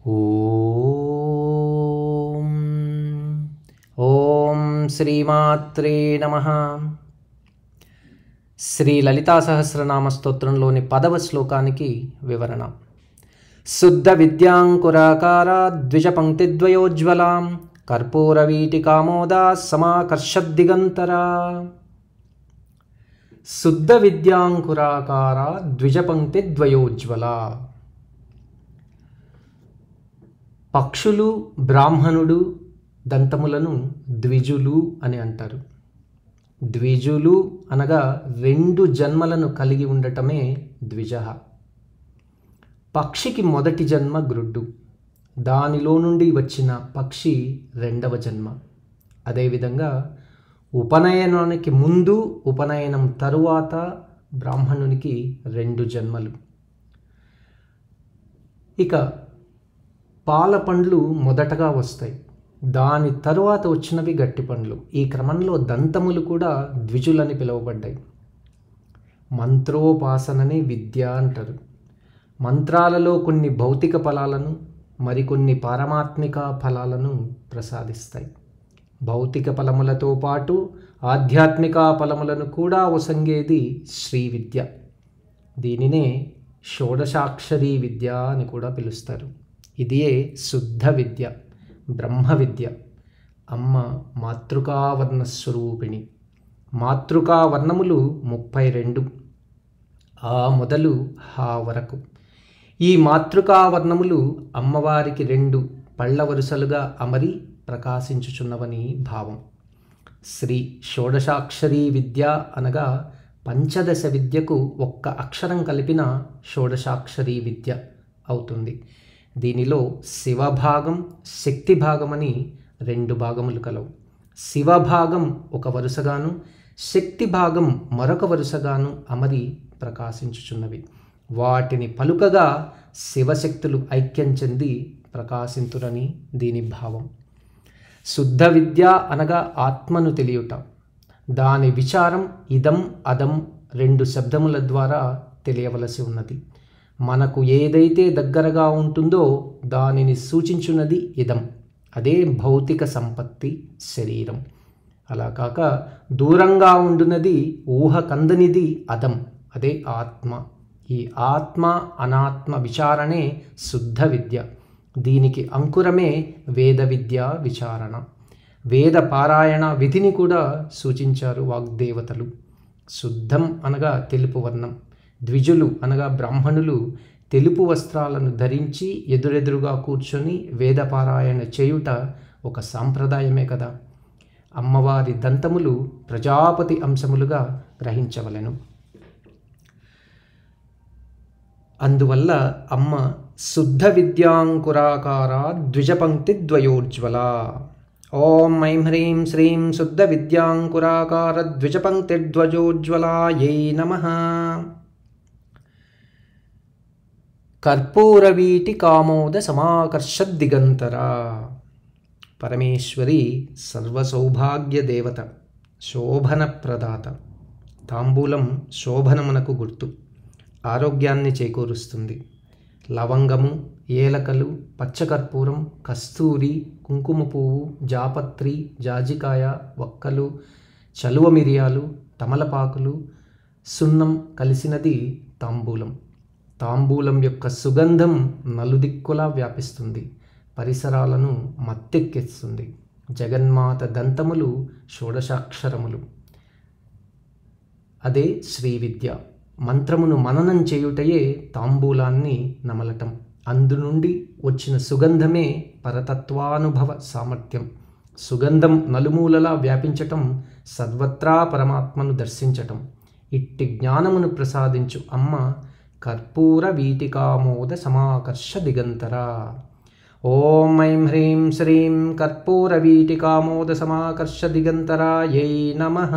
ఓం ఓం శ్రీమాత్రే నమః. శ్రీ లలితా సహస్రనామ స్తోత్రంలోని 10వ శ్లోకానికి వివరణ. శుద్ధ విద్యాంకురాకార ద్విజపంక్తిద్వయోజ్వలాం కర్పూరవీటికామోదా సమాకర్షద్దిగంతరా. శుద్ధ విద్యాంకురాకార ద్విజపంక్తిద్వయోజ్వల. పక్షులు, బ్రాహ్మణుడు దంతములను ద్విజులు అని అంటారు. ద్విజులు అనగా 2 జన్మలను కలిగి ఉండటమే ద్విజ. పక్షికి మొదటి జన్మ గ్రుడ్డు, దానిలో నుండి వచ్చిన పక్షి 2వ జన్మ. అదేవిధంగా ఉపనయనానికి ముందు, ఉపనయనం తరువాత బ్రాహ్మణునికి 2 జన్మలు. ఇక పాల పండ్లు మొదటగా వస్తాయి, దాని తరువాత వచ్చినవి గట్టి పండ్లు. ఈ క్రమంలో దంతములు కూడా ద్విజులని పిలువబడ్డాయి. మంత్రోపాసనని విద్య అంటారు. మంత్రాలలో కొన్ని భౌతిక ఫలాలను, మరికొన్ని పారమాత్మిక ఫలాలను ప్రసాదిస్తాయి. భౌతిక ఫలములతో పాటు ఆధ్యాత్మిక ఫలములను కూడా ఒసంగేది శ్రీ విద్య. దీనినే షోడశాక్షరీ విద్య అని కూడా పిలుస్తారు. ఇదియే శుద్ధ విద్య, బ్రహ్మ విద్య. అమ్మ మాతృకావర్ణ స్వరూపిణి. మాతృకావర్ణములు 32, ఆ మొదలు హా వరకు. ఈ మాతృకావర్ణములు అమ్మవారికి 2 పళ్ళ వరుసలుగా అమరి ప్రకాశించుచున్నవని భావం. శ్రీ షోడశాక్షరీ విద్య అనగా పంచదశ విద్యకు 1 అక్షరం కలిపిన షోడశాక్షరీ విద్య అవుతుంది. దీనిలో శివభాగం, శక్తి భాగమని 2 భాగములు కలవు. శివభాగం ఒక వరుసగాను, శక్తి భాగం మరొక వరుసగాను అమరి ప్రకాశించుచున్నవి. వాటిని పలుకగా శివశక్తులు ఐక్యం చెంది ప్రకాశింతురని దీని భావం. శుద్ధ విద్య అనగా ఆత్మను తెలియుట. దాని విచారం ఇదం అదం 2 శబ్దముల ద్వారా తెలియవలసి ఉన్నది. మనకు ఏదైతే దగ్గరగా ఉంటుందో దానిని సూచించున్నది ఇదం, అదే భౌతిక సంపత్తి, శరీరం. అలా కాక దూరంగా ఉండున్నది, ఊహ కందనిది అదం, అదే ఆత్మ. ఈ ఆత్మ అనాత్మ విచారణే శుద్ధ విద్య. దీనికి అంకురమే వేద విద్య విచారణ. వేద పారాయణ విధిని కూడా సూచించారు వాగ్దేవతలు. శుద్ధం అనగా తెలుపు వర్ణం. ద్విజులు అనగా బ్రాహ్మణులు తెలుపు వస్త్రాలను ధరించి ఎదురెదురుగా కూర్చొని వేదపారాయణ చేయుట ఒక సాంప్రదాయమే కదా. అమ్మవారి దంతములు ప్రజాపతి అంశములుగా గ్రహించవలెను. అందువల్ల అమ్మ శుద్ధ విద్యాంకురాకార ద్విజపంక్తిద్వయోజ్వల. ఓం ఐం హ్రీం శ్రీం శుద్ధ విద్యాంకురాకార ద్విజపంక్తిద్వయోజ్వలాయై నమః. కర్పూరవీటికామోద సమాకర్షద్దిగంతరా. పరమేశ్వరి సర్వసౌభాగ్య దేవత, శోభన ప్రదాత. తాంబూలం శోభనమునకు గుర్తు, ఆరోగ్యాన్ని చేకూరుస్తుంది. లవంగము, ఏలకలు, పచ్చకర్పూరం, కస్తూరి, కుంకుమ పువ్వు, జాపత్రి, జాజికాయ, వక్కలు, చలువ మిరియాలు, తమలపాకులు, సున్నం కలిసినది తాంబూలం. తాంబూలం యొక్క సుగంధం నలుదిక్కులా వ్యాపిస్తుంది, పరిసరాలను మత్తెక్కిస్తుంది. జగన్మాత దంతములు షోడశాక్షరములు, అదే శ్రీ విద్య. మంత్రమును మననం చేయుటయే తాంబూలాన్ని నమలటం. అందు నుండి వచ్చిన సుగంధమే పరతత్వానుభవ సామర్థ్యం. సుగంధం నలుమూలలా వ్యాపించటం, సర్వత్రా పరమాత్మను దర్శించటం. ఇట్టి జ్ఞానమును ప్రసాదించు అమ్మ కర్పూర వీటికామోద సమాకర్ష దిగంతరా. ఓం ఐం హ్రీం శ్రీం కర్పూర వీటికామోద సమాకర్ష దిగంతరాయై నమః.